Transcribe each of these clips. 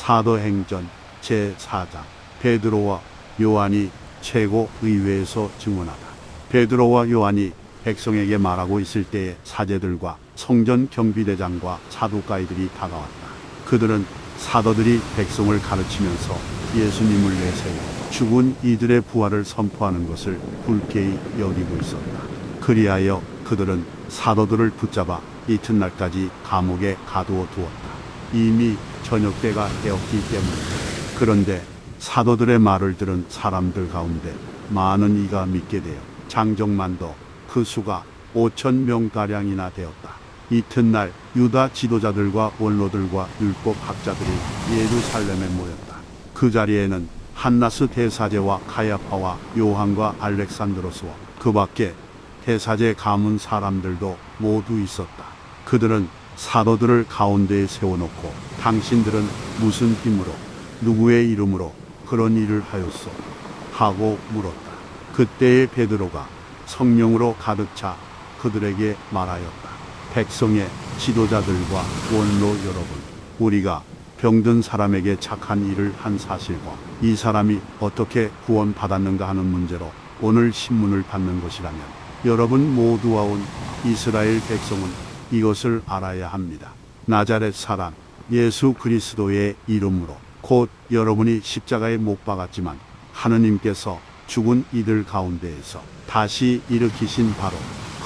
사도행전 제4장. 베드로와 요한이 최고 의회에서 증언하다. 베드로와 요한이 백성에게 말하고 있을 때에 사제들과 성전 경비대장과 사두가이들이 다가왔다. 그들은 사도들이 백성을 가르치면서 예수님을 내세워 죽은 이들의 부활을 선포하는 것을 불쾌히 여기고 있었다. 그리하여 그들은 사도들을 붙잡아 이튿날까지 감옥에 가두어 두었다. 이미 저녁 때가 되었기 때문이다. 그런데 사도들의 말을 들은 사람들 가운데 많은 이가 믿게 되어 장정만도 그 수가 5,000명가량이나 되었다. 이튿날 유다 지도자들과 원로들과 율법 학자들이 예루살렘에 모였다. 그 자리에는 한나스 대사제와 가야파와 요한과 알렉산드로스와 그 밖에 대사제 가문 사람들도 모두 있었다. 그들은 사도들을 가운데에 세워놓고 당신들은 무슨 힘으로 누구의 이름으로 그런 일을 하였소? 하고 물었다. 그때의 베드로가 성령으로 가득 차 그들에게 말하였다. 백성의 지도자들과 원로 여러분, 우리가 병든 사람에게 착한 일을 한 사실과 이 사람이 어떻게 구원받았는가 하는 문제로 오늘 신문을 받는 것이라면 여러분 모두와 온 이스라엘 백성은 이것을 알아야 합니다. 나자렛 사람 예수 그리스도의 이름으로 곧 여러분이 십자가에 못 박았지만 하느님께서 죽은 이들 가운데에서 다시 일으키신 바로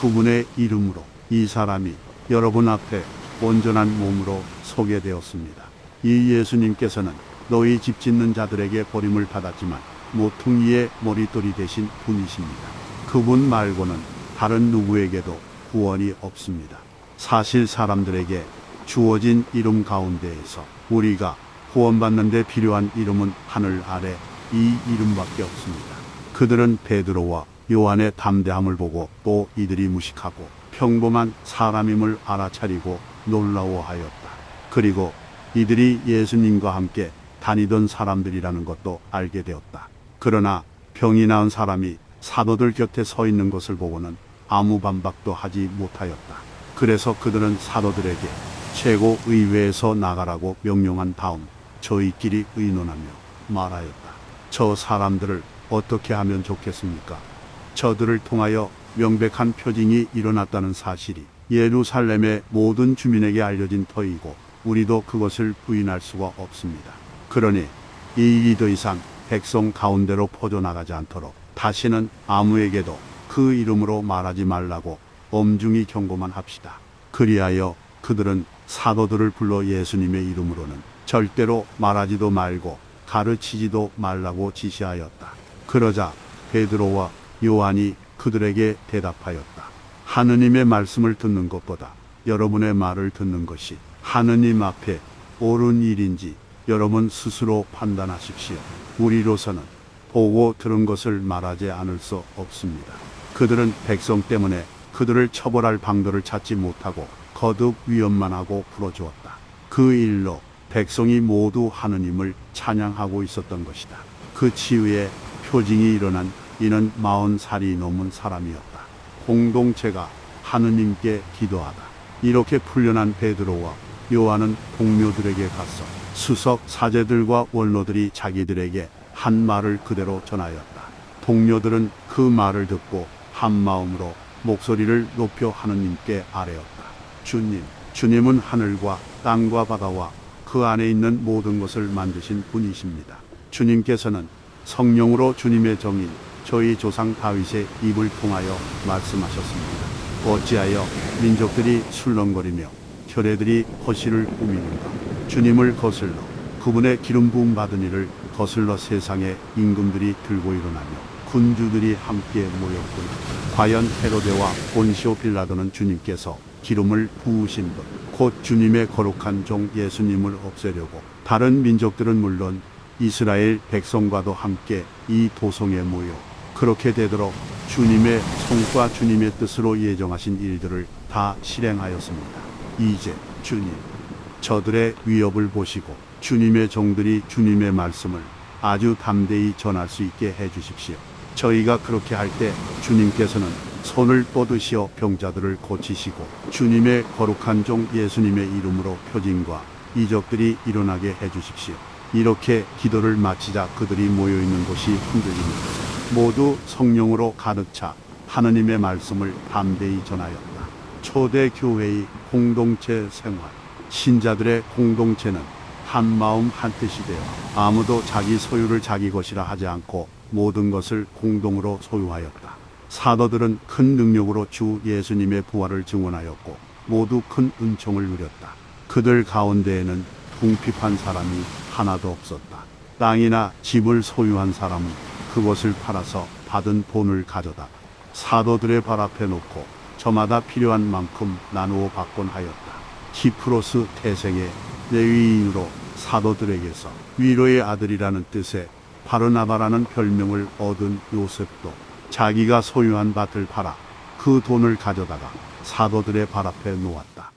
그분의 이름으로 이 사람이 여러분 앞에 온전한 몸으로 소개되었습니다. 이 예수님께서는 너희 집 짓는 자들에게 버림을 받았지만 모퉁이의 머릿돌이 되신 분이십니다. 그분 말고는 다른 누구에게도 구원이 없습니다. 사실 사람들에게 주어진 이름 가운데에서 우리가 구원받는 데 필요한 이름은 하늘 아래 이 이름밖에 없습니다. 그들은 베드로와 요한의 담대함을 보고 또 이들이 무식하고 평범한 사람임을 알아차리고 놀라워하였다. 그리고 이들이 예수님과 함께 다니던 사람들이라는 것도 알게 되었다. 그러나 병이 나은 사람이 사도들 곁에 서 있는 것을 보고는 아무 반박도 하지 못하였다. 그래서 그들은 사도들에게 최고 의회에서 나가라고 명령한 다음 저희끼리 의논하며 말하였다. 저 사람들을 어떻게 하면 좋겠습니까? 저들을 통하여 명백한 표징이 일어났다는 사실이 예루살렘의 모든 주민에게 알려진 터이고 우리도 그것을 부인할 수가 없습니다. 그러니 이 일이 더 이상 백성 가운데로 퍼져나가지 않도록 다시는 아무에게도 그 이름으로 말하지 말라고 엄중히 경고만 합시다. 그리하여 그들은 사도들을 불러 예수님의 이름으로는 절대로 말하지도 말고 가르치지도 말라고 지시하였다. 그러자 베드로와 요한이 그들에게 대답하였다. 하느님의 말씀을 듣는 것보다 여러분의 말을 듣는 것이 하느님 앞에 옳은 일인지 여러분 스스로 판단하십시오. 우리로서는 보고 들은 것을 말하지 않을 수 없습니다. 그들은 백성 때문에 그들을 처벌할 방도를 찾지 못하고 거듭 위협만 하고 풀어주었다. 그 일로 백성이 모두 하느님을 찬양하고 있었던 것이다. 그 치유의 표징이 일어난 이는 40살이 넘은 사람이었다. 공동체가 하느님께 기도하다. 이렇게 풀려난 베드로와 요한은 동료들에게 가서 수석 사제들과 원로들이 자기들에게 한 말을 그대로 전하였다. 동료들은 그 말을 듣고 한 마음으로 목소리를 높여 하느님께 아뢰었다. 주님, 주님은 하늘과 땅과 바다와 그 안에 있는 모든 것을 만드신 분이십니다. 주님께서는 성령으로 주님의 정인 저희 조상 다윗의 입을 통하여 말씀하셨습니다. 어찌하여 민족들이 술렁거리며 혈애들이 허실을 꾸미는가? 주님을 거슬러 그분의 기름 부음 받은 이를 거슬러 세상의 임금들이 들고 일어나며 군주들이 함께 모였구나. 과연 헤로데와 본시오 빌라도는 주님께서 기름을 부으신 분 곧 주님의 거룩한 종 예수님을 없애려고 다른 민족들은 물론 이스라엘 백성과도 함께 이 도성에 모여 그렇게 되도록 주님의 손과 주님의 뜻으로 예정하신 일들을 다 실행하였습니다. 이제 주님, 저들의 위협을 보시고 주님의 종들이 주님의 말씀을 아주 담대히 전할 수 있게 해주십시오. 저희가 그렇게 할 때 주님께서는 손을 뻗으시어 병자들을 고치시고 주님의 거룩한 종 예수님의 이름으로 표징과 이적들이 일어나게 해주십시오. 이렇게 기도를 마치자 그들이 모여있는 곳이 흔들리면서 모두 성령으로 가득 차 하느님의 말씀을 담대히 전하였다. 초대 교회의 공동체 생활. 신자들의 공동체는 한 마음 한 뜻이 되어 아무도 자기 소유를 자기 것이라 하지 않고 모든 것을 공동으로 소유하였다. 사도들은 큰 능력으로 주 예수님의 부활을 증언하였고 모두 큰 은총을 누렸다. 그들 가운데에는 궁핍한 사람이 하나도 없었다. 땅이나 집을 소유한 사람은 그것을 팔아서 받은 돈을 가져다 사도들의 발 앞에 놓고 저마다 필요한 만큼 나누어 받곤 하였다. 키프로스 태생의 레위인으로 사도들에게서 위로의 아들이라는 뜻의 바르나바라는 별명을 얻은 요셉도 자기가 소유한 밭을 팔아 그 돈을 가져다가 사도들의 발 앞에 놓았다.